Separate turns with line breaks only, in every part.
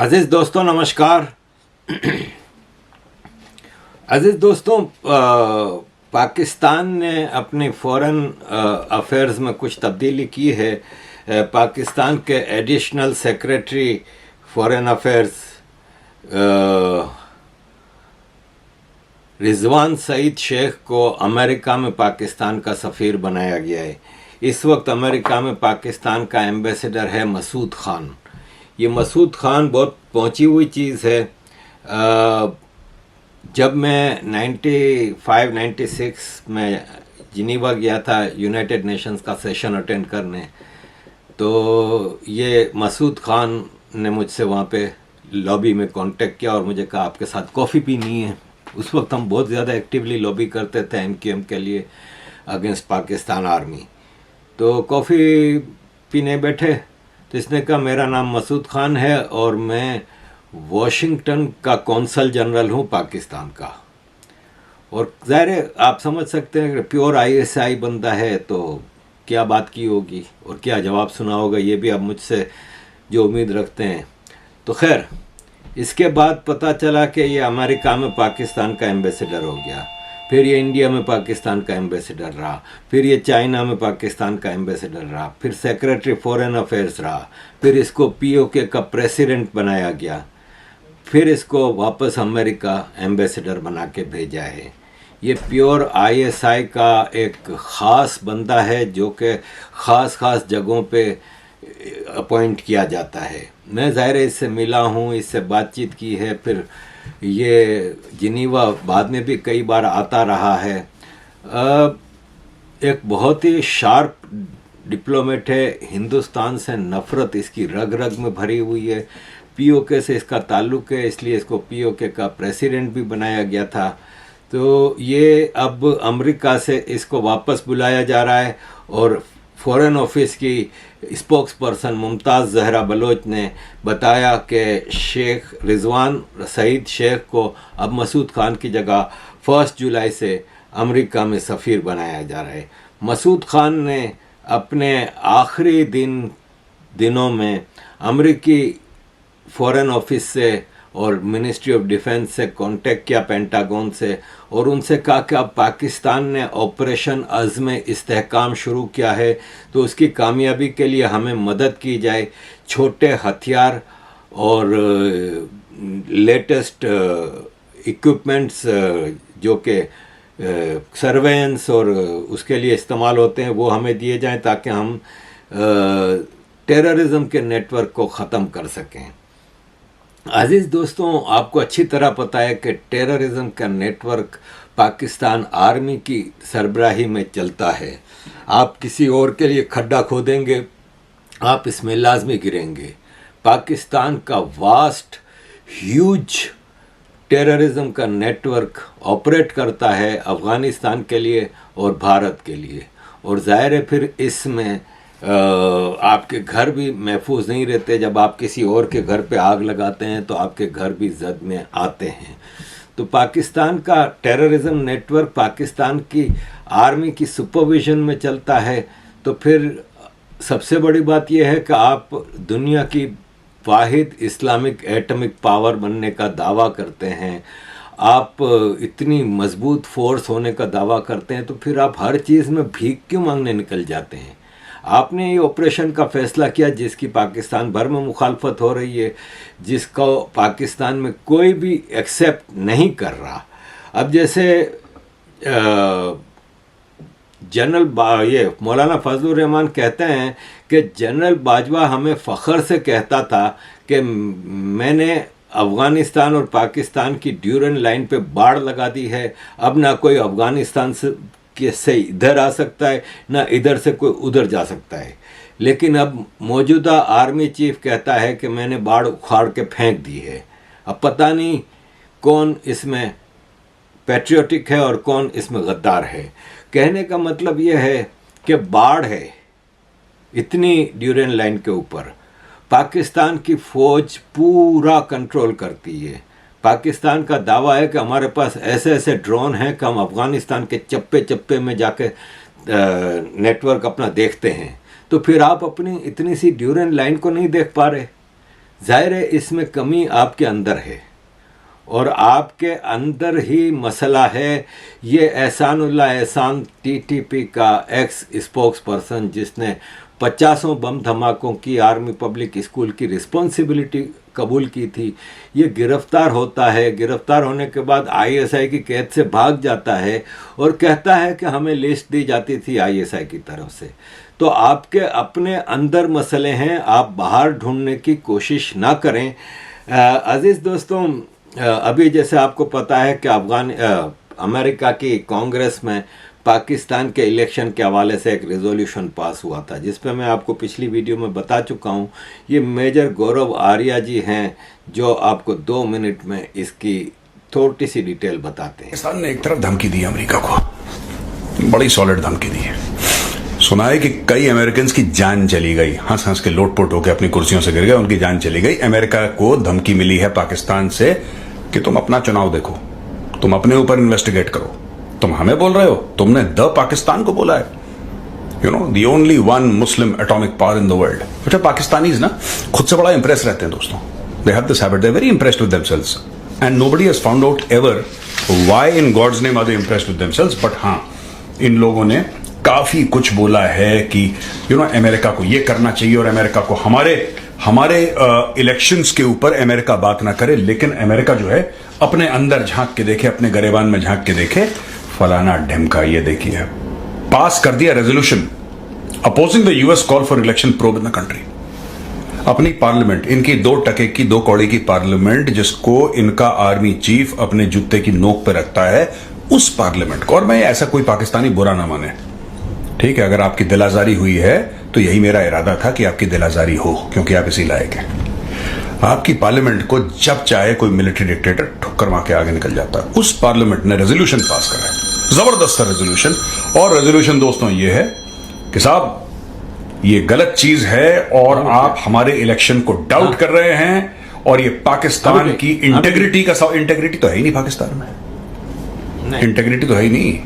अजीज़ दोस्तों नमस्कार। अजीज़ दोस्तों, पाकिस्तान ने अपनी फॉरेन अफेयर्स में कुछ तब्दीली की है। पाकिस्तान के additional secretary foreign affairs Rizwan Saeed Sheikh को अमेरिका में पाकिस्तान का सफ़ीर बनाया गया है। इस वक्त अमेरिका में पाकिस्तान का एम्बेसडर है मसूद खान। ये मसूद खान बहुत पहुंची हुई चीज़ है। जब मैं 96 में जिनीवा गया था यूनाइटेड नेशंस का सेशन अटेंड करने, तो ये मसूद खान ने मुझसे वहाँ पे लॉबी में कांटेक्ट किया और मुझे कहा आपके साथ कॉफ़ी पीनी है। उस वक्त हम बहुत ज़्यादा एक्टिवली लॉबी करते थे MQM के लिए अगेंस्ट पाकिस्तान आर्मी। तो कॉफ़ी पीने बैठे तो इसने कहा मेरा नाम मसूद खान है और मैं वॉशिंगटन का कौंसल जनरल हूँ पाकिस्तान का। और ज़ाहिर है आप समझ सकते हैं कि प्योर ISI बंदा है तो क्या बात की होगी और क्या जवाब सुना होगा, ये भी आप मुझसे जो उम्मीद रखते हैं। तो खैर, इसके बाद पता चला कि ये अमेरिका में पाकिस्तान का एम्बेसडर हो गया, फिर ये इंडिया में पाकिस्तान का एम्बेसडर रहा, फिर ये चाइना में पाकिस्तान का एम्बेसडर रहा, फिर सेक्रेटरी फॉरेन अफेयर्स रहा, फिर इसको POK का प्रेसिडेंट बनाया गया, फिर इसको वापस अमेरिका एम्बेसडर बना के भेजा है। ये प्योर ISI का एक ख़ास बंदा है जो कि ख़ास जगहों पे अपॉइंट किया जाता है। मैं ज़ाहिर है इससे मिला हूँ, इससे बातचीत की है, फिर ये जिनीवा बाद में भी कई बार आता रहा है। एक बहुत ही शार्प डिप्लोमेट है, हिंदुस्तान से नफ़रत इसकी रग रग में भरी हुई है। POK से इसका ताल्लुक़ है, इसलिए इसको POK का प्रेसिडेंट भी बनाया गया था। तो ये अब अमेरिका से इसको वापस बुलाया जा रहा है और फॉरेन ऑफिस की स्पोक्स पर्सन मुमताज़ जहरा बलोच ने बताया कि शेख रिजवान सईद शेख को अब मसूद खान की जगह 1 जुलाई से अमेरिका में सफ़ीर बनाया जा रहा है। मसूद खान ने अपने आखिरी दिनों में अमेरिकी फॉरेन ऑफिस से और मिनिस्ट्री ऑफ डिफेंस से कांटेक्ट किया, पेंटागन से, और उनसे कहा कि अब पाकिस्तान ने ऑपरेशन अज़्म इस्तेहकाम शुरू किया है तो उसकी कामयाबी के लिए हमें मदद की जाए। छोटे हथियार और लेटेस्ट इक्विपमेंट्स जो कि सर्वेलेंस और उसके लिए इस्तेमाल होते हैं वो हमें दिए जाएं ताकि हम टेररिज्म के नेटवर्क को ख़त्म कर सकें। अजीज़ दोस्तों, आपको अच्छी तरह पता है कि टेररिज्म का नेटवर्क पाकिस्तान आर्मी की सरबराही में चलता है। आप किसी और के लिए खड्डा खोदेंगे, आप इसमें लाजमी गिरेंगे। पाकिस्तान का वास्ट ह्यूज टेररिज्म का नेटवर्क ऑपरेट करता है अफ़गानिस्तान के लिए और भारत के लिए, और ज़ाहिर है फिर इसमें आपके घर भी महफूज नहीं रहते। जब आप किसी और के घर पे आग लगाते हैं तो आपके घर भी जद में आते हैं। तो पाकिस्तान का टेररिज्म नेटवर्क पाकिस्तान की आर्मी की सुपरविजन में चलता है। तो फिर सबसे बड़ी बात यह है कि आप दुनिया की वाहिद इस्लामिक एटमिक पावर बनने का दावा करते हैं, आप इतनी मजबूत फोर्स होने का दावा करते हैं, तो फिर आप हर चीज़ में भीख क्यों मांगने निकल जाते हैं? आपने ये ऑपरेशन का फ़ैसला किया जिसकी पाकिस्तान भर में मुखालफत हो रही है, जिसको पाकिस्तान में कोई भी एक्सेप्ट नहीं कर रहा। अब जैसे जनरल ये मौलाना फजलुर रहमान कहते हैं कि जनरल बाजवा हमें फ़ख्र से कहता था कि मैंने अफ़गानिस्तान और पाकिस्तान की ड्यूरन लाइन पे बाड़ लगा दी है, अब ना कोई अफ़गानिस्तान से इधर आ सकता है ना इधर से कोई उधर जा सकता है। लेकिन अब मौजूदा आर्मी चीफ कहता है कि मैंने बाड़ उखाड़ के फेंक दी है। अब पता नहीं कौन इसमें पैट्रियोटिक है और कौन इसमें गद्दार है। कहने का मतलब यह है कि बाढ़ है इतनी ड्यूरन लाइन के ऊपर, पाकिस्तान की फ़ौज पूरा कंट्रोल करती है। पाकिस्तान का दावा है कि हमारे पास ऐसे ऐसे ड्रोन हैं कि हम अफ़गानिस्तान के चप्पे चप्पे में जाके नेटवर्क अपना देखते हैं। तो फिर आप अपनी इतनी सी ड्यूरन लाइन को नहीं देख पा रहे। जाहिर है इसमें कमी आपके अंदर है और आपके अंदर ही मसला है। ये एहसानुल्लाह एहसान टीटीपी का एक्स स्पोक्स पर्सन जिसने 50 बम धमाकों की आर्मी पब्लिक स्कूल की रिस्पॉन्सिबिलिटी कबूल की थी, ये गिरफ्तार होता है। गिरफ्तार होने के बाद आईएसआई की कैद से भाग जाता है और कहता है कि हमें लिस्ट दी जाती थी आईएसआई की तरफ से। तो आपके अपने अंदर मसले हैं, आप बाहर ढूंढने की कोशिश ना करें। अजीज़ दोस्तों, अभी जैसे आपको पता है कि अमेरिका की कांग्रेस में पाकिस्तान के इलेक्शन के हवाले से एक रेजोल्यूशन पास हुआ था, जिस पे मैं आपको पिछली वीडियो में बता चुका हूँ। ये मेजर गौरव आर्या जी हैं जो आपको 2 मिनट में इसकी थोड़ी सी डिटेल बताते हैं।
पाकिस्तान ने एक तरफ धमकी दी अमेरिका को, बड़ी सॉलिड धमकी दी है। सुना है कि कई अमेरिकन की जान चली गई, हंस हंस के लोटपोट होकर अपनी कुर्सियों से गिर गए, उनकी जान चली गई। अमेरिका को धमकी मिली है पाकिस्तान से कि तुम अपना चुनाव देखो, तुम अपने ऊपर इन्वेस्टिगेट करो। तुम हमें बोल रहे हो, तुमने द पाकिस्तान को बोला है। You know, the only one Muslim atomic power in the world. अच्छा, पाकिस्तानीज ना खुद से बड़ा इंप्रेस रहते हैं दोस्तों। They have this habit, they are very impressed with themselves and nobody has found out ever why in God's name are they impressed with themselves. But हाँ, इन लोगों ने काफी कुछ बोला है कि यू नो अमेरिका को ये करना चाहिए और अमेरिका को हमारे इलेक्शंस के ऊपर अमेरिका बात ना करे। लेकिन अमेरिका जो है अपने अंदर झांक के देखे, अपने गरेबान में झांक के देखे, फलाना ढिमका ये देखिए पास कर दिया resolution opposing the US call for election probe in the country. अपनी पार्लियामेंट, इनकी 2 टके की 2 कौड़ी की पार्लियामेंट, जिसको इनका आर्मी चीफ अपने जूते की नोक पे रखता है, उस पार्लियामेंट को। और मैं ऐसा कोई पाकिस्तानी बुरा ना माने, ठीक है। अगर आपकी दिलाजारी हुई है तो यही मेरा इरादा था कि आपकी दिलाजारी हो, क्योंकि आप इसी लायक हैं। आपकी पार्लियामेंट को जब चाहे कोई मिलिट्री डिक्टेटर ठुक्कर मार के आगे निकल जाता है। उस पार्लियामेंट ने रेजोल्यूशन पास करा है, जबरदस्त रेजोल्यूशन। और रेजोल्यूशन दोस्तों ये है कि साहब ये गलत चीज है और आप हमारे इलेक्शन को डाउट कर रहे हैं और ये पाकिस्तान की इंटेग्रिटी का इंटेग्रिटी तो है ही नहीं पाकिस्तान में, इंटेग्रिटी तो है ही नहीं।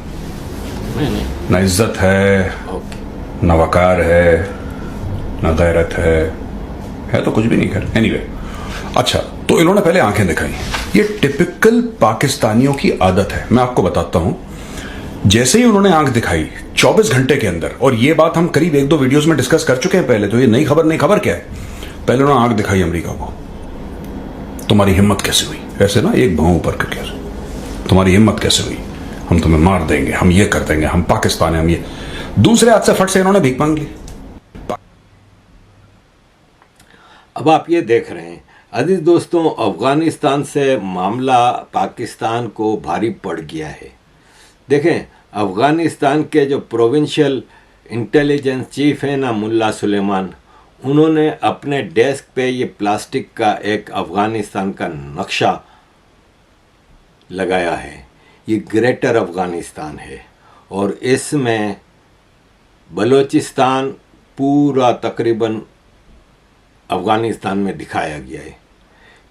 ना इज्जत है, ना वकार है, ना गैरत है तो कुछ भी नहीं कर। एनीवे, अच्छा, तो इन्होंने पहले आंखें दिखाई। ये टिपिकल पाकिस्तानियों की आदत है। मैं आपको बताता हूं, जैसे ही उन्होंने आंख दिखाई 24 घंटे के अंदर, और ये बात हम करीब 1-2 वीडियोस में डिस्कस कर चुके हैं पहले, तो ये नई खबर क्या है। पहले उन्होंने आंख दिखाई अमेरिका को, तुम्हारी हिम्मत कैसे हुई, ऐसे ना एक भाव ऊपर करके, तुम्हारी हिम्मत कैसे हुई, हम तुम्हें मार देंगे, हम ये कर देंगे, हम पाकिस्तान है, हम ये। दूसरे हाथ से फट से इन्होंने भीख मांग ली।
अब आप ये देख रहे हैं अजीज दोस्तों, अफगानिस्तान से मामला पाकिस्तान को भारी पड़ गया है। देखें, अफगानिस्तान के जो प्रोविंशियल इंटेलिजेंस चीफ है ना, मुल्ला सुलेमान, उन्होंने अपने डेस्क पे ये प्लास्टिक का एक अफगानिस्तान का नक्शा लगाया है। ये ग्रेटर अफगानिस्तान है और इसमें बलूचिस्तान पूरा तकरीबन अफगानिस्तान में दिखाया गया है।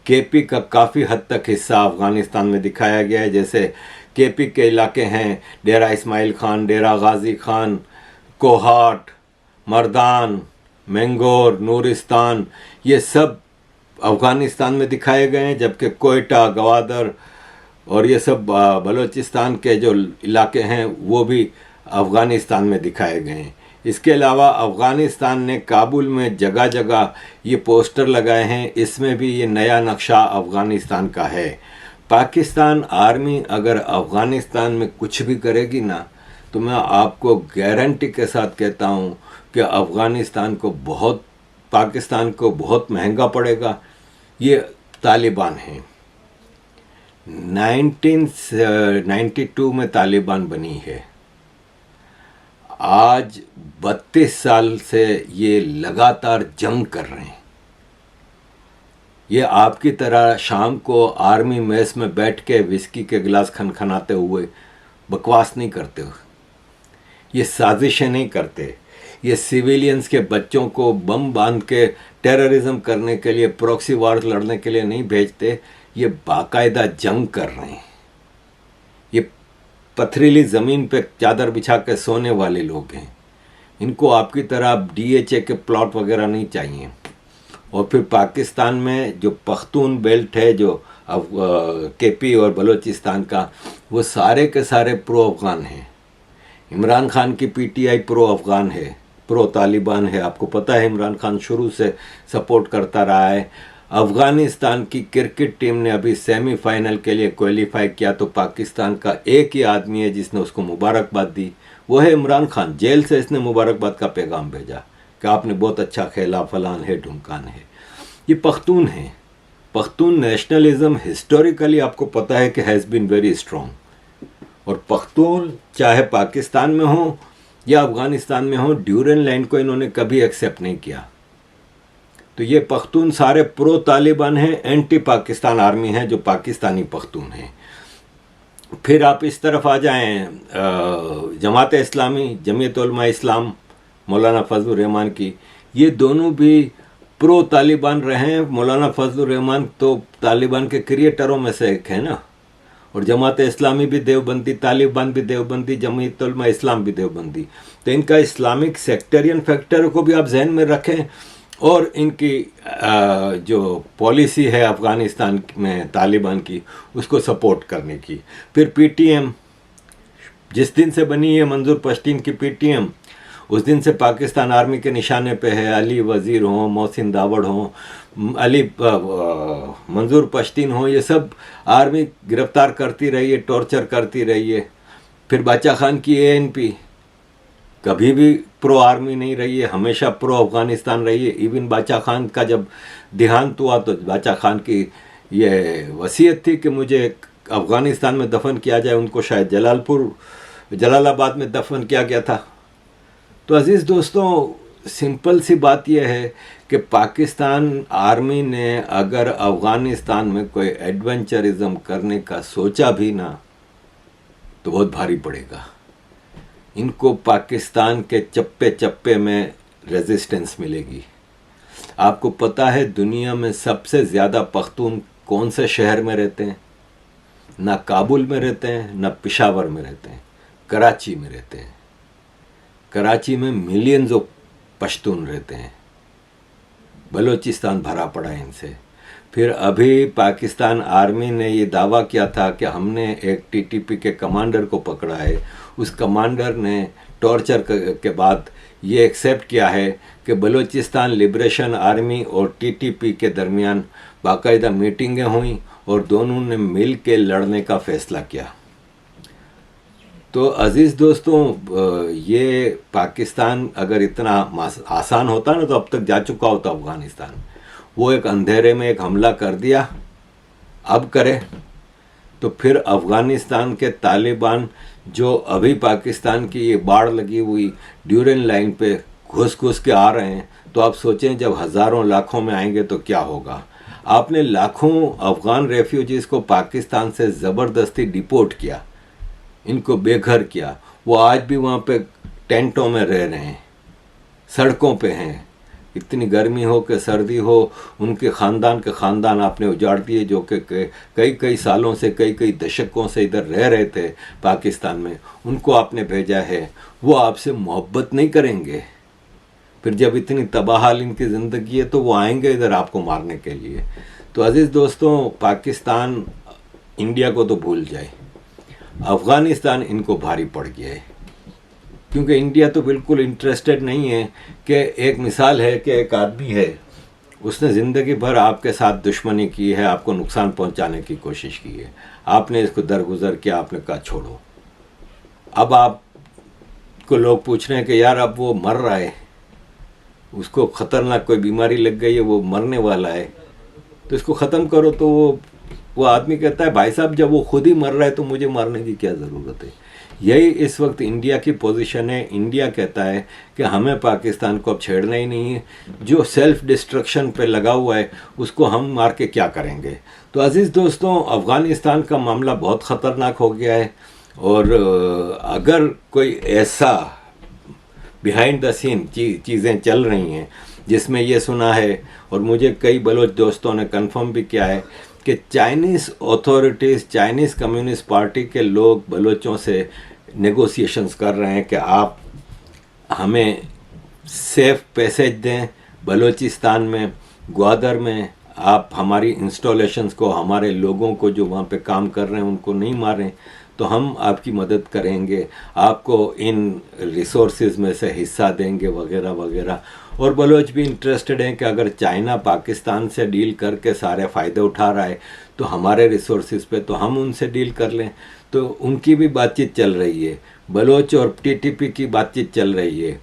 केपी का काफ़ी हद तक हिस्सा अफगानिस्तान में दिखाया गया है। जैसे केपी के इलाके हैं डेरा इस्माइल खान, डेरा गाजी खान, कोहाट, मर्दान, मैंगोर, नूरिस्तान, ये सब अफगानिस्तान में दिखाए गए हैं। जबकि कोयटा, गवादर और ये सब बलूचिस्तान के जो इलाके हैं वो भी अफगानिस्तान में दिखाए गए हैं। इसके अलावा अफ़गानिस्तान ने काबुल में जगह जगह ये पोस्टर लगाए हैं, इसमें भी ये नया नक्शा अफ़गानिस्तान का है। पाकिस्तान आर्मी अगर अफ़गानिस्तान में कुछ भी करेगी ना, तो मैं आपको गारंटी के साथ कहता हूँ कि पाकिस्तान को बहुत महंगा पड़ेगा। ये तालिबान हैं, 1992 में तालिबान बनी है। आज 32 साल से ये लगातार जंग कर रहे हैं। ये आपकी तरह शाम को आर्मी मेस में बैठ के विस्की के गिलास खनखनाते हुए बकवास नहीं करते हो, ये साजिशें नहीं करते। ये सिविलियंस के बच्चों को बम बांध के टेररिज्म करने के लिए, प्रॉक्सी वार लड़ने के लिए नहीं भेजते, ये बाकायदा जंग कर रहे हैं। ये पथरीली ज़मीन पे चादर बिछा के सोने वाले लोग हैं। इनको आपकी तरह DHA के प्लॉट वगैरह नहीं चाहिए और फिर पाकिस्तान में जो पख्तून बेल्ट है, जो अब केपी और बलूचिस्तान का, वो सारे के सारे प्रो अफ़गान हैं। इमरान खान की पीटीआई प्रो अफ़गान है, प्रो तालिबान है। आपको पता है इमरान खान शुरू से सपोर्ट करता रहा है। अफ़गानिस्तान की क्रिकेट टीम ने अभी सेमीफाइनल के लिए क्वालिफाई किया तो पाकिस्तान का एक ही आदमी है जिसने उसको मुबारकबाद दी, वो है इमरान खान। जेल से इसने मुबारकबाद का पैगाम भेजा कि आपने बहुत अच्छा खेला, फलान है ढुमकान है। ये पख्तून है। पख्तून नेशनलिज्म हिस्टोरिकली आपको पता है कि हैज़ बीन वेरी स्ट्रॉन्ग, और पख्तून चाहे पाकिस्तान में हो या अफ़गानिस्तान में हो, ड्यूरेंट लाइन को इन्होंने कभी एक्सेप्ट नहीं किया। तो ये पख्तून सारे प्रो तालिबान हैं, एंटी पाकिस्तान आर्मी है जो पाकिस्तानी पख्तून हैं। फिर आप इस तरफ आ जाएं, जमात इस्लामी, जमीयत उलमा इस्लाम, मौलाना फजलुर रहमान की, ये दोनों भी प्रो तालिबान रहे हैं। मौलाना फजलुर रहमान तो तालिबान के क्रिएटरों में से एक है ना, और जमात इस्लामी भी देवबंदी, तालिबान भी देवबंदी, जमीयत उलमा इस्लाम भी देवबंदी। तो इनका इस्लामिक सेक्टेरियन फैक्टर को भी आप जहन में रखें, और इनकी जो पॉलिसी है अफ़गानिस्तान में तालिबान की, उसको सपोर्ट करने की। फिर पीटीएम जिस दिन से बनी है, मंजूर पश्तीन की पीटीएम, उस दिन से पाकिस्तान आर्मी के निशाने पे है। अली वज़ीर हों, मोहसिन दावड़ हों, मंजूर पश्तीन हों, ये सब आर्मी गिरफ्तार करती रही है, टॉर्चर करती रही है। फिर बाचा खान की एएनपी कभी भी प्रो आर्मी नहीं रही है, हमेशा प्रो अफ़गानिस्तान रही है। इवन बाचा खान का जब देहांत हुआ तो बाचा खान की ये वसीयत थी कि मुझे अफ़गानिस्तान में दफन किया जाए, उनको शायद जलालाबाद में दफन किया गया था। तो अज़ीज़ दोस्तों, सिंपल सी बात यह है कि पाकिस्तान आर्मी ने अगर अफ़गानिस्तान में कोई एडवेंचरिज्म करने का सोचा भी ना, तो बहुत भारी पड़ेगा। इनको पाकिस्तान के चप्पे चप्पे में रेजिस्टेंस मिलेगी। आपको पता है दुनिया में सबसे ज़्यादा पख्तून कौन से शहर में रहते हैं? ना काबुल में रहते हैं, ना पेशावर में रहते हैं, कराची में रहते हैं। कराची में मिलियंस ऑफ पश्तून रहते हैं। बलूचिस्तान भरा पड़ा है इनसे। फिर अभी पाकिस्तान आर्मी ने ये दावा किया था कि हमने एक टीटीपी के कमांडर को पकड़ा है। उस कमांडर ने टॉर्चर के बाद ये एक्सेप्ट किया है कि बलूचिस्तान लिबरेशन आर्मी और टीटीपी के दरमियान बाकायदा मीटिंगें हुई और दोनों ने मिल के लड़ने का फ़ैसला किया। तो अज़ीज़ दोस्तों, ये पाकिस्तान अगर इतना आसान होता ना तो अब तक जा चुका होता अफ़गानिस्तान। वो एक अंधेरे में एक हमला कर दिया, अब करे तो फिर अफ़गानिस्तान के तालिबान जो अभी पाकिस्तान की ये बाढ़ लगी हुई ड्यूरेंट लाइन पे घुस घुस के आ रहे हैं, तो आप सोचें जब हज़ारों लाखों में आएंगे तो क्या होगा। आपने लाखों अफ़गान रेफ्यूजीज़ को पाकिस्तान से ज़बरदस्ती डिपोर्ट किया, इनको बेघर किया। वो आज भी वहाँ पे टेंटों में रह रहे हैं, सड़कों पे हैं। इतनी गर्मी हो कि सर्दी हो, उनके ख़ानदान के ख़ानदान आपने उजाड़ दिए जो कि कई कई सालों से, कई कई दशकों से इधर रह रहे थे पाकिस्तान में, उनको आपने भेजा है। वो आपसे मोहब्बत नहीं करेंगे। फिर जब इतनी तबाहाल इनकी ज़िंदगी है तो वो आएंगे इधर आपको मारने के लिए। तो अज़ीज़ दोस्तों, पाकिस्तान इंडिया को तो भूल जाए, अफ़गानिस्तान इनको भारी पड़ गया है, क्योंकि इंडिया तो बिल्कुल इंटरेस्टेड नहीं है। कि एक मिसाल है कि एक आदमी है, उसने ज़िंदगी भर आपके साथ दुश्मनी की है, आपको नुकसान पहुंचाने की कोशिश की है, आपने इसको दरगुजर किया, आपने कहा छोड़ो। अब आपको लोग पूछ रहे हैं कि यार अब वो मर रहा है, उसको ख़तरनाक कोई बीमारी लग गई है, वो मरने वाला है, तो इसको ख़त्म करो। तो वो आदमी कहता है भाई साहब जब वो खुद ही मर रहा है तो मुझे मारने की क्या ज़रूरत है। यही इस वक्त इंडिया की पोजीशन है। इंडिया कहता है कि हमें पाकिस्तान को अब छेड़ना ही नहीं है, जो सेल्फ डिस्ट्रक्शन पे लगा हुआ है उसको हम मार के क्या करेंगे। तो अज़ीज़ दोस्तों, अफ़गानिस्तान का मामला बहुत ख़तरनाक हो गया है, और अगर कोई ऐसा बिहाइंड द सीन चीज़ें चल रही हैं जिसमें ये सुना है, और मुझे कई बलोच दोस्तों ने कंफर्म भी किया है कि Chinese authorities, Chinese communist party के लोग बलोचों से नेगोशिएशंस कर रहे हैं कि आप हमें सेफ पैसेज दें बलूचिस्तान में, ग्वादर में आप हमारी इंस्टॉलेशंस को, हमारे लोगों को जो वहाँ पे काम कर रहे हैं उनको नहीं मारें, तो हम आपकी मदद करेंगे, आपको इन रिसोर्सेज में से हिस्सा देंगे वगैरह वगैरह। और बलोच भी इंटरेस्टेड हैं कि अगर चाइना पाकिस्तान से डील करके सारे फ़ायदे उठा रहा है तो हमारे रिसोर्सेज पे तो हम उनसे डील कर लें। तो उनकी भी बातचीत चल रही है, बलोच और टीटीपी की बातचीत चल रही है।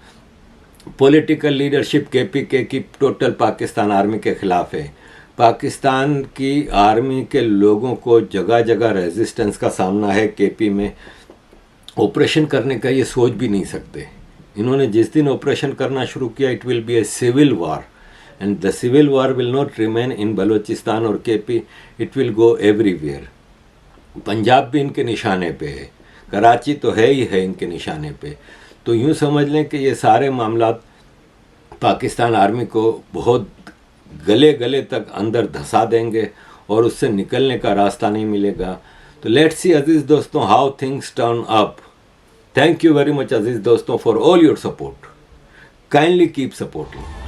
पॉलिटिकल लीडरशिप केपीके की टोटल पाकिस्तान आर्मी के ख़िलाफ़ है। पाकिस्तान की आर्मी के लोगों को जगह जगह रेजिस्टेंस का सामना है। केपी में ऑपरेशन करने का ये सोच भी नहीं सकते। इन्होंने जिस दिन ऑपरेशन करना शुरू किया, it will be a civil war, and the civil war will not remain in Balochistan और KP, it will go everywhere. Punjab भी इनके निशाने पे है, कराची तो है ही है इनके निशाने पे। तो यूँ समझ लें कि ये सारे मामला पाकिस्तान आर्मी को बहुत गले गले तक अंदर धंसा देंगे और उससे निकलने का रास्ता नहीं मिलेगा। तो लेट्स सी अजीज़ दोस्तों how things turn up. Thank you very much अजीज़ दोस्तों for all your support. Kindly keep supporting.